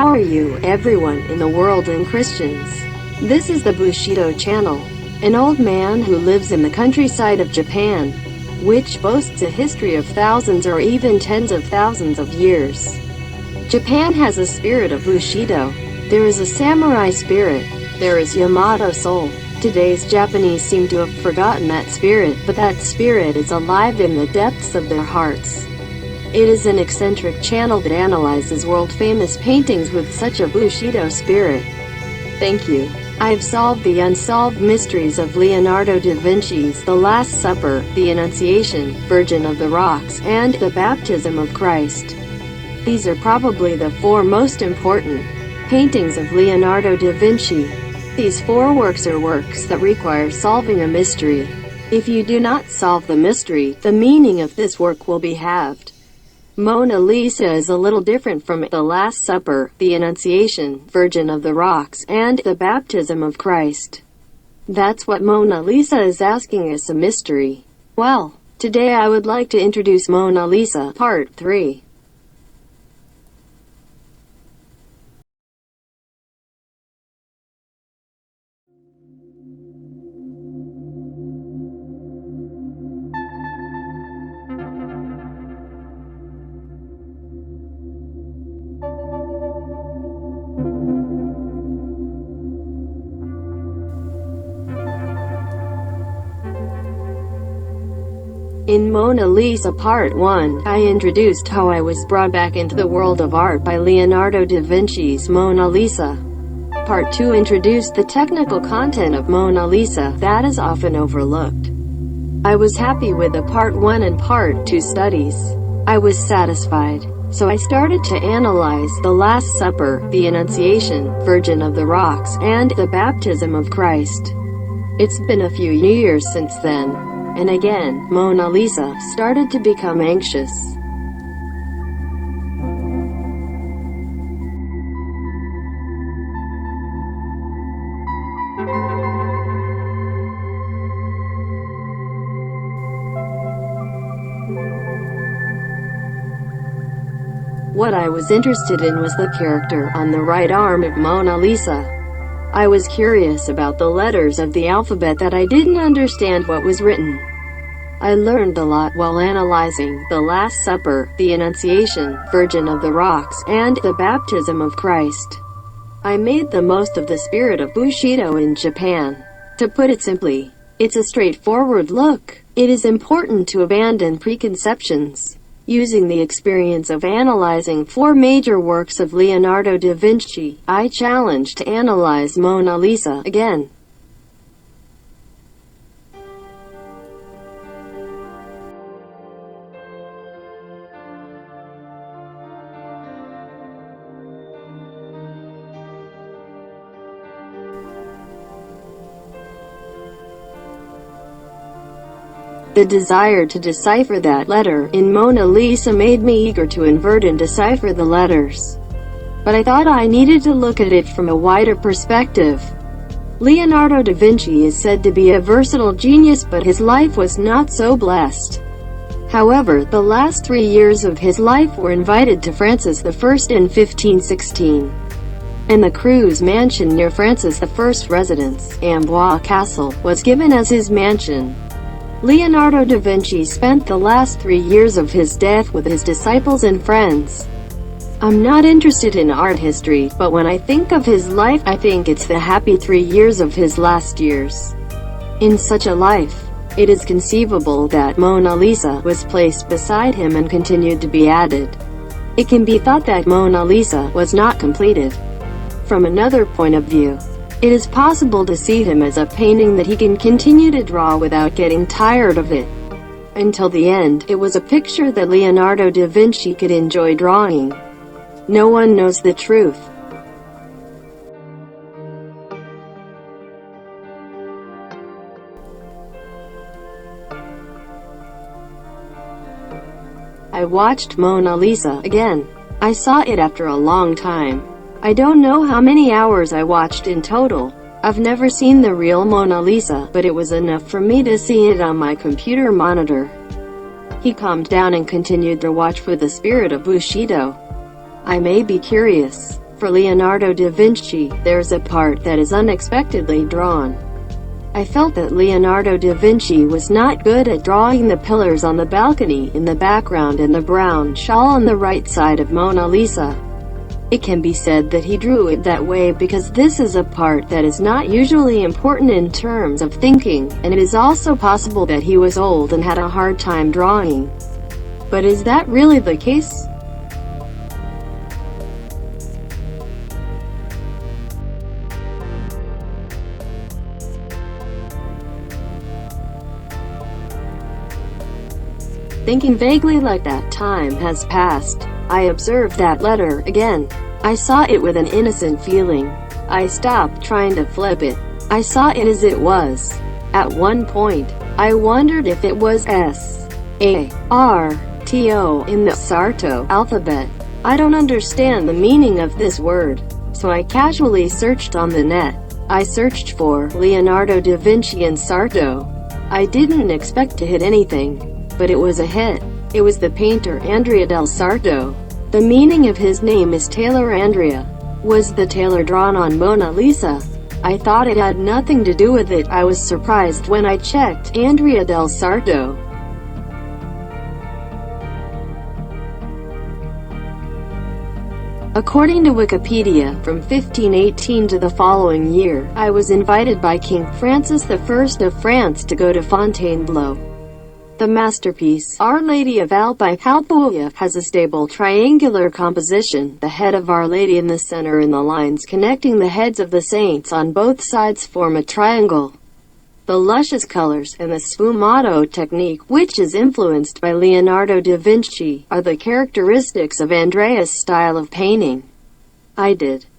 How are you, everyone in the world and Christians? This is the Bushido channel, an old man who lives in the countryside of Japan, which boasts a history of thousands or even tens of thousands of years. Japan has a spirit of Bushido. There is a samurai spirit. There is Yamato soul. Today's Japanese seem to have forgotten that spirit, but that spirit is alive in the depths of their hearts. It is an eccentric channel that analyzes world-famous paintings with such a Bushido spirit. Thank you. I've solved the unsolved mysteries of Leonardo da Vinci's The Last Supper, the Annunciation, Virgin of the Rocks, and the Baptism of Christ. These are probably the four most important paintings of Leonardo da Vinci. These four works are works that require solving a mystery. If you do not solve the mystery, the meaning of this work will be halved. Mona Lisa is a little different from The Last Supper, the Annunciation, Virgin of the Rocks, and the Baptism of Christ. That's what Mona Lisa is asking us, a mystery. Well, today I would like to introduce Mona Lisa, Part 3. In Mona Lisa Part 1, I introduced how I was brought back into the world of art by Leonardo da Vinci's Mona Lisa. Part 2 introduced the technical content of Mona Lisa that is often overlooked. I was happy with the Part 1 and Part 2 studies. I was satisfied. So I started to analyze The Last Supper, the Annunciation, Virgin of the Rocks, and the Baptism of Christ. It's been a few years since then. And again, Mona Lisa started to become anxious. What I was interested in was the character on the right arm of Mona Lisa. I was curious about the letters of the alphabet that I didn't understand what was written. I learned a lot while analyzing The Last Supper, the Annunciation, Virgin of the Rocks, and the Baptism of Christ. I made the most of the spirit of Bushido in Japan. To put it simply, it's a straightforward look. It is important to abandon preconceptions. Using the experience of analyzing four major works of Leonardo da Vinci, I challenge to analyze Mona Lisa again. The desire to decipher that letter in Mona Lisa made me eager to invert and decipher the letters. But I thought I needed to look at it from a wider perspective. Leonardo da Vinci is said to be a versatile genius, but his life was not so blessed. However, the last 3 years of his life were invited to Francis I in 1516. And the Cruz mansion near Francis I's residence, Amboise Castle, was given as his mansion. Leonardo da Vinci spent the last 3 years of his death with his disciples and friends. I'm not interested in art history, but when I think of his life, I think it's the happy 3 years of his last years. In such a life, it is conceivable that Mona Lisa was placed beside him and continued to be added. It can be thought that Mona Lisa was not completed. From another point of view, it is possible to see him as a painting that he can continue to draw without getting tired of it. Until the end, it was a picture that Leonardo da Vinci could enjoy drawing. No one knows the truth. I watched Mona Lisa again. I saw it after a long time. I don't know how many hours I watched in total. I've never seen the real Mona Lisa, but it was enough for me to see it on my computer monitor. He calmed down and continued to watch with the spirit of Bushido. I may be curious. for Leonardo da Vinci, there's a part that is unexpectedly drawn. I felt that Leonardo da Vinci was not good at drawing the pillars on the balcony in the background and the brown shawl on the right side of Mona Lisa. It can be said that he drew it that way because this is a part that is not usually important in terms of thinking, and it is also possible that he was old and had a hard time drawing. But is that really the case? Thinking vaguely like that time has passed, I observed that letter again. I saw it with an innocent feeling. I stopped trying to flip it. I saw it as it was. At one point, I wondered if it was S-A-R-T-O in the Sarto alphabet. I don't understand the meaning of this word, so I casually searched on the net. I searched for Leonardo da Vinci in Sarto. I didn't expect to hit anything, but it was a hit. It was the painter Andrea del Sarto. The meaning of his name is Tailor Andrea. Was the tailor drawn on Mona Lisa? I thought it had nothing to do with it. I was surprised when I checked Andrea del Sarto. According to Wikipedia, from 1518 to the following year, I was invited by King Francis I of France to go to Fontainebleau. The masterpiece, Our Lady of Albi-Halpuia, has a stable triangular composition, the head of Our Lady in the center and the lines connecting the heads of the saints on both sides form a triangle. The luscious colors and the sfumato technique, which is influenced by Leonardo da Vinci, are the characteristics of Andrea's style of painting.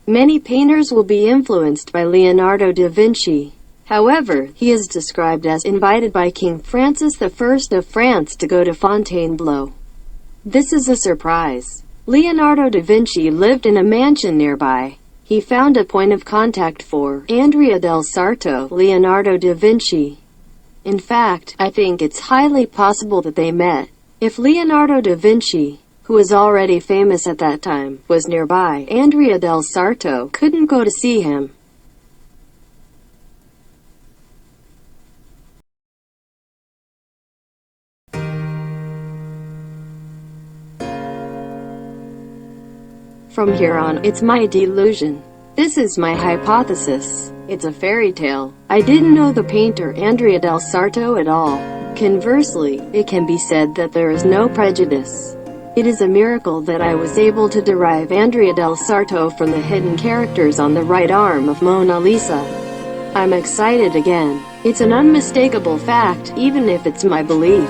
Many painters will be influenced by Leonardo da Vinci. However, he is described as invited by King Francis I of France to go to Fontainebleau. This is a surprise. Leonardo da Vinci lived in a mansion nearby. He found a point of contact for Andrea del Sarto, Leonardo da Vinci. In fact, I think it's highly possible that they met. If Leonardo da Vinci, who was already famous at that time, was nearby, Andrea del Sarto couldn't go to see him. From here on, it's my delusion. This is my hypothesis. It's a fairy tale. I didn't know the painter Andrea del Sarto at all. Conversely, it can be said that there is no prejudice. It is a miracle that I was able to derive Andrea del Sarto from the hidden characters on the right arm of Mona Lisa. I'm excited again. It's an unmistakable fact, even if it's my belief.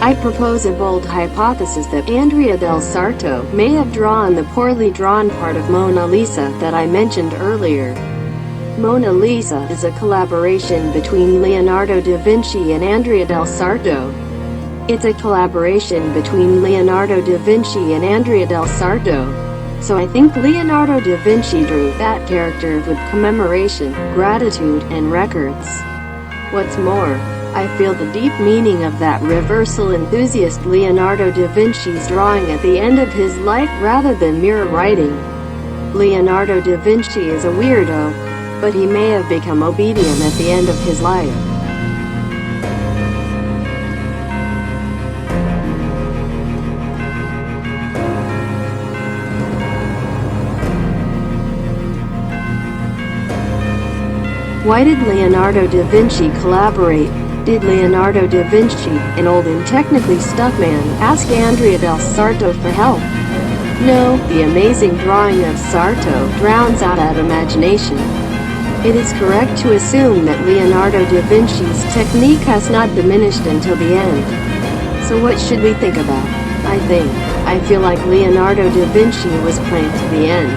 I propose a bold hypothesis that Andrea del Sarto may have drawn the poorly drawn part of Mona Lisa that I mentioned earlier. Mona Lisa is a collaboration between Leonardo da Vinci and Andrea del Sarto. It's a collaboration between Leonardo da Vinci and Andrea del Sarto. So I think Leonardo da Vinci drew that character with commemoration, gratitude, and records. What's more, I feel the deep meaning of that reversal enthusiast Leonardo da Vinci's drawing at the end of his life rather than mere writing. Leonardo da Vinci is a weirdo, but he may have become obedient at the end of his life. Why did Leonardo da Vinci collaborate? Did Leonardo da Vinci, an old and technically stuck man, ask Andrea del Sarto for help? No, the amazing drawing of Sarto drowns out that imagination. It is correct to assume that Leonardo da Vinci's technique has not diminished until the end. So what should we think about? I feel like Leonardo da Vinci was playing to the end.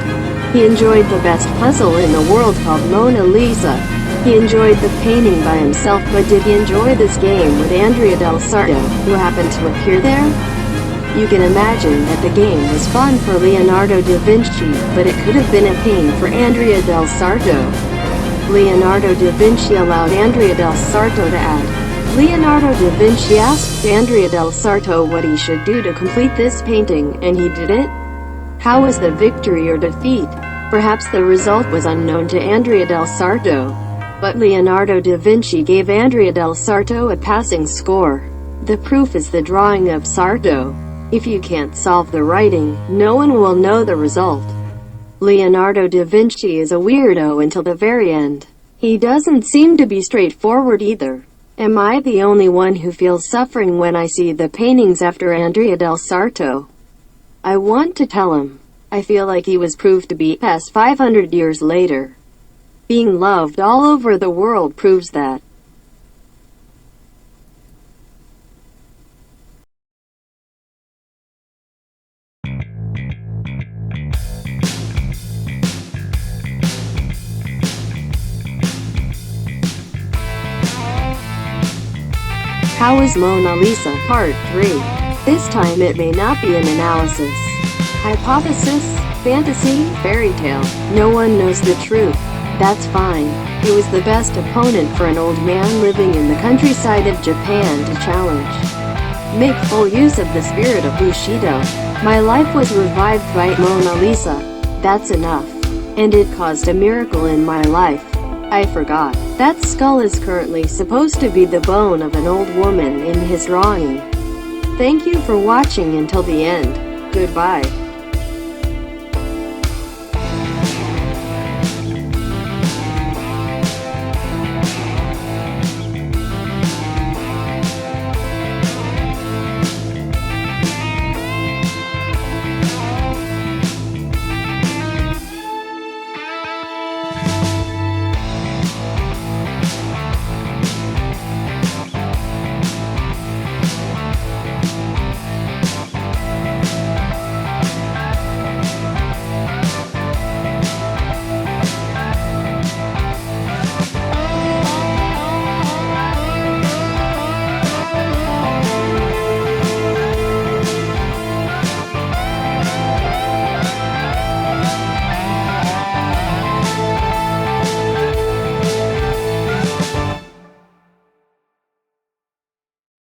He enjoyed the best puzzle in the world called Mona Lisa. He enjoyed the painting by himself, but did he enjoy this game with Andrea del Sarto, who happened to appear there? You can imagine that the game was fun for Leonardo da Vinci, but it could have been a pain for Andrea del Sarto. Leonardo da Vinci allowed Andrea del Sarto to add. Leonardo da Vinci asked Andrea del Sarto what he should do to complete this painting, and he did it? How was the victory or defeat? Perhaps the result was unknown to Andrea del Sarto. But Leonardo da Vinci gave Andrea del Sarto a passing score. The proof is the drawing of Sarto. If you can't solve the writing, no one will know the result. Leonardo da Vinci is a weirdo until the very end. He doesn't seem to be straightforward either. Am I the only one who feels suffering when I see the paintings after Andrea del Sarto? I want to tell him. I feel like he was proved to be past 500 years later. Being loved all over the world proves that. How is Mona Lisa? Part 3. This time it may not be an analysis. Hypothesis, fantasy, fairy tale. No one knows the truth. That's fine. It was the best opponent for an old man living in the countryside of Japan to challenge. Make full use of the spirit of Bushido. My life was revived by Mona Lisa. That's enough. And it caused a miracle in my life. I forgot. That skull is currently supposed to be the bone of an old woman in his drawing. Thank you for watching until the end. Goodbye.